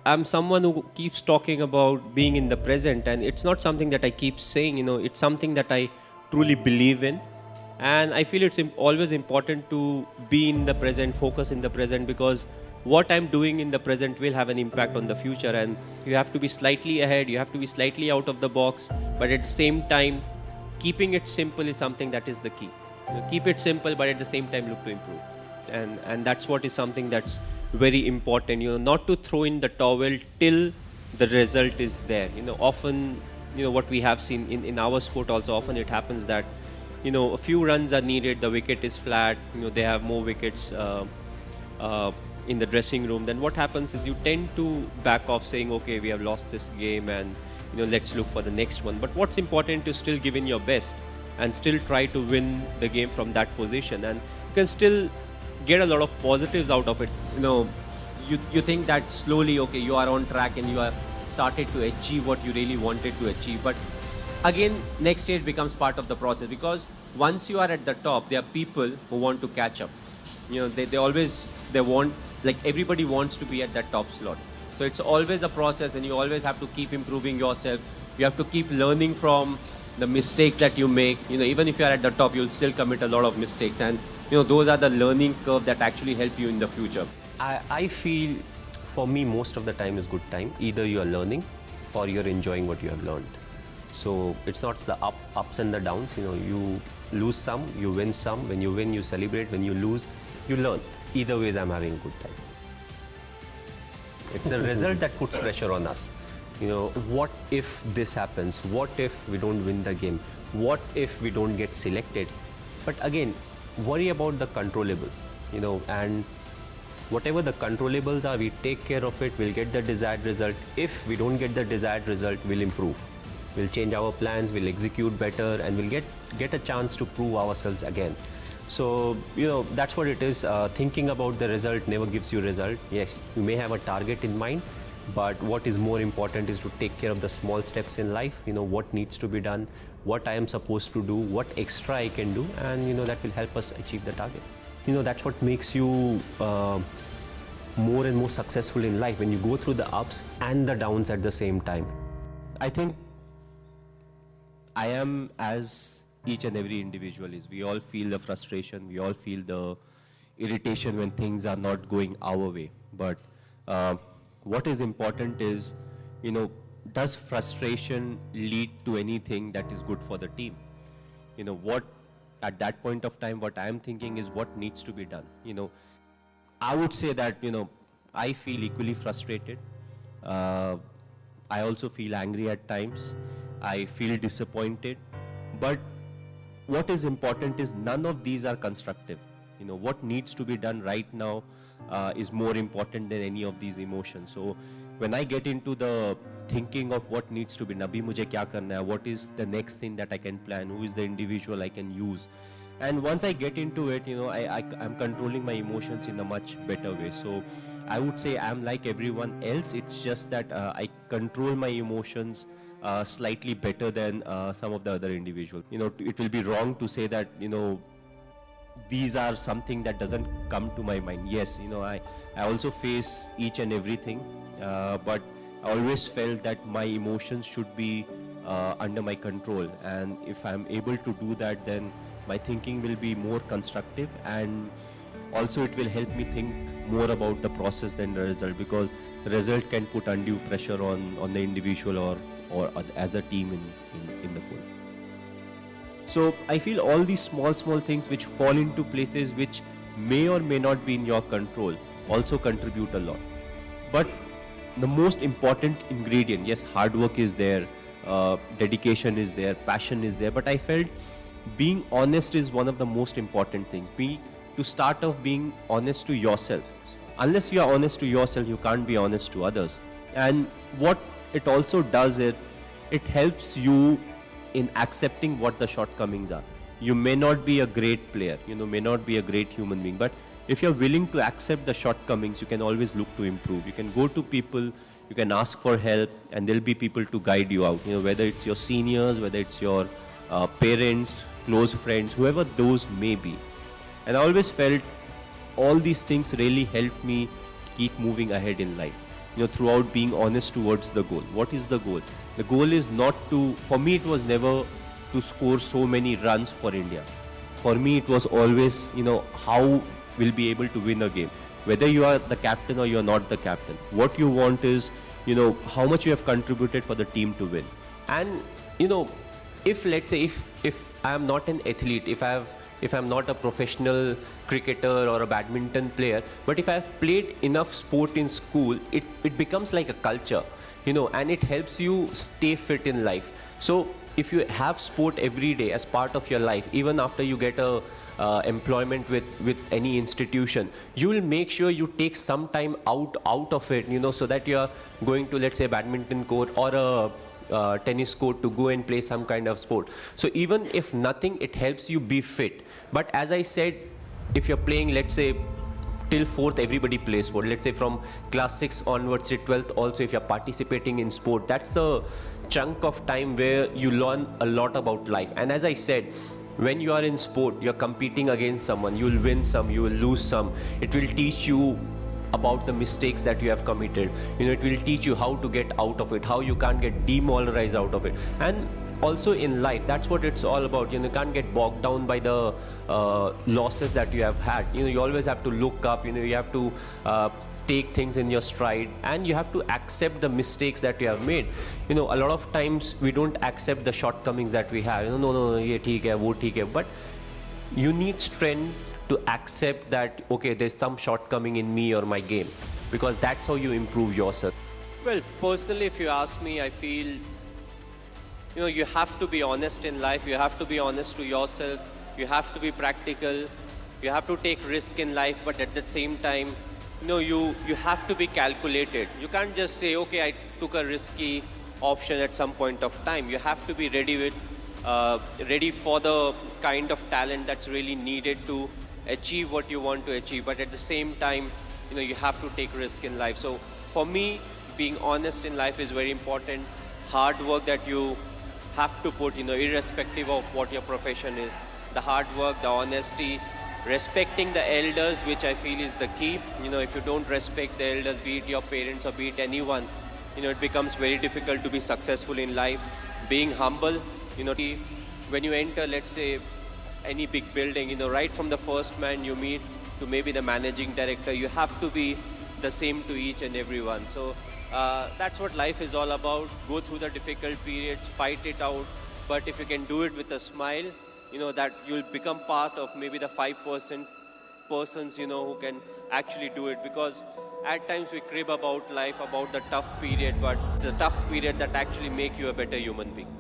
I'm someone who keeps talking about being in the present, and it's not something that I keep saying. It's something that I truly believe in, and I feel it's always important to be in the present, focus in the present, because what I'm doing in the present will have an impact on the future, and you have to be slightly ahead, you have to be slightly out of the box, but at the same time, keeping it simple is something that is the key. Keep it simple, but at the same time, look to improve, and that's what is something that's very important. Not to throw in the towel till the result is there. Often, what we have seen in our sport also, often it happens that a few runs are needed, the wicket is flat, they have more wickets in the dressing room. Then what happens is you tend to back off, saying, okay, we have lost this game, and let's look for the next one. But what's important is still give in your best and still try to win the game from that position, and you can still get a lot of positives out of it. You think that slowly, okay, you are on track and you are started to achieve what you really wanted to achieve. But again, next stage becomes part of the process, because once you are at the top, there are people who want to catch up. They want, like, everybody wants to be at that top slot. So it's always a process, and you always have to keep improving yourself. You have to keep learning from the mistakes that you make. Even if you are at the top, you'll still commit a lot of mistakes, and those are the learning curve that actually help you in the future. I feel for me most of the time is good time. Either you are learning or you're enjoying what you have learned. So it's not the ups and the downs. You lose some, you win some. When you win, you celebrate. When you lose, you learn. Either ways, I'm having a good time. It's a result that puts pressure on us. What if this happens? What if we don't win the game? What if we don't get selected? But again, worry about the controllables, and whatever the controllables are, we take care of it, we'll get the desired result. If we don't get the desired result, we'll improve. We'll change our plans, we'll execute better, and we'll get a chance to prove ourselves again. So, that's what it is. Thinking about the result never gives you result. Yes, you may have a target in mind, but what is more important is to take care of the small steps in life. What needs to be done, what I am supposed to do, what extra I can do, and that will help us achieve the target. That's what makes you more and more successful in life, when you go through the ups and the downs at the same time. I think I am as each and every individual is. We all feel the frustration, we all feel the irritation when things are not going our way. But what is important is, does frustration lead to anything that is good for the team? What at that point of time, what I am thinking is what needs to be done. I would say that, I feel equally frustrated. I also feel angry at times. I feel disappointed. But what is important is none of these are constructive. What needs to be done right now is more important than any of these emotions. So when I get into the thinking of what needs to be, Nabi mujhe kya karna hai, what is the next thing that I can plan, who is the individual I can use. And once I get into it, I'm controlling my emotions in a much better way. So I would say I'm like everyone else. It's just that I control my emotions slightly better than some of the other individuals. It will be wrong to say that, these are something that doesn't come to my mind. Yes, I also face each and everything, but I always felt that my emotions should be under my control. And if I'm able to do that, then my thinking will be more constructive, and also it will help me think more about the process than the result, because the result can put undue pressure on the individual or as a team in the full. So I feel all these small things which fall into places which may or may not be in your control also contribute a lot. But the most important ingredient, yes, hard work is there, dedication is there, passion is there, but I felt being honest is one of the most important things. To start off, being honest to yourself. Unless you are honest to yourself, you can't be honest to others. And what it also does is, it helps you in accepting what the shortcomings are. You may not be a great player, may not be a great human being, but if you're willing to accept the shortcomings, you can always look to improve. You can go to people, you can ask for help, and there'll be people to guide you out. Whether it's your seniors, whether it's your parents, close friends, whoever those may be. And I always felt all these things really helped me keep moving ahead in life. throughout being honest towards the goal. What is the goal? The goal is not to, for me it was never to score so many runs for India. For me it was always, how we'll be able to win a game. Whether you are the captain or you're not the captain. What you want is, how much you have contributed for the team to win. And if let's say if I am not an athlete, if I'm not a professional cricketer or a badminton player, but if I've played enough sport in school, it becomes like a culture, and it helps you stay fit in life. So if you have sport every day as part of your life, even after you get a employment with any institution, you will make sure you take some time out of it, so that you are going to, let's say, badminton court or a tennis court to go and play some kind of sport. So even if nothing, it helps you be fit. But as I said, if you're playing, let's say, till 4th, everybody plays sport. Let's say from class 6 onwards to 12th also, if you're participating in sport, that's the chunk of time where you learn a lot about life. And as I said, when you are in sport, you're competing against someone. You will win some, you will lose some. It will teach you about the mistakes that you have committed. It will teach you how to get out of it, how you can't get demoralized out of it. And also in life, that's what it's all about. You can't get bogged down by the losses that you have had. You always have to look up. You have to take things in your stride, and you have to accept the mistakes that you have made. A lot of times we don't accept the shortcomings that we have. No, ye theek hai, wo theek hai. But you need strength to accept that, okay, there's some shortcoming in me or my game, because that's how you improve yourself. Well, personally, if you ask me, I feel, you have to be honest in life. You have to be honest to yourself. You have to be practical. You have to take risk in life, but at the same time, you have to be calculated. You can't just say, okay, I took a risky option at some point of time. You have to be ready for the kind of talent that's really needed to achieve what you want to achieve. But at the same time, you have to take risk in life. So for me, being honest in life is very important. Hard work that you have to put, irrespective of what your profession is. The hard work, the honesty, respecting the elders, which I feel is the key. If you don't respect the elders, be it your parents or be it anyone, it becomes very difficult to be successful in life. Being humble, when you enter, let's say, any big building, right from the first man you meet to maybe the managing director, you have to be the same to each and everyone. So that's what life is all about. Go through the difficult periods, fight it out. But if you can do it with a smile, that you'll become part of maybe the 5% persons, who can actually do it. Because at times we crib about life, about the tough period, but it's a tough period that actually make you a better human being.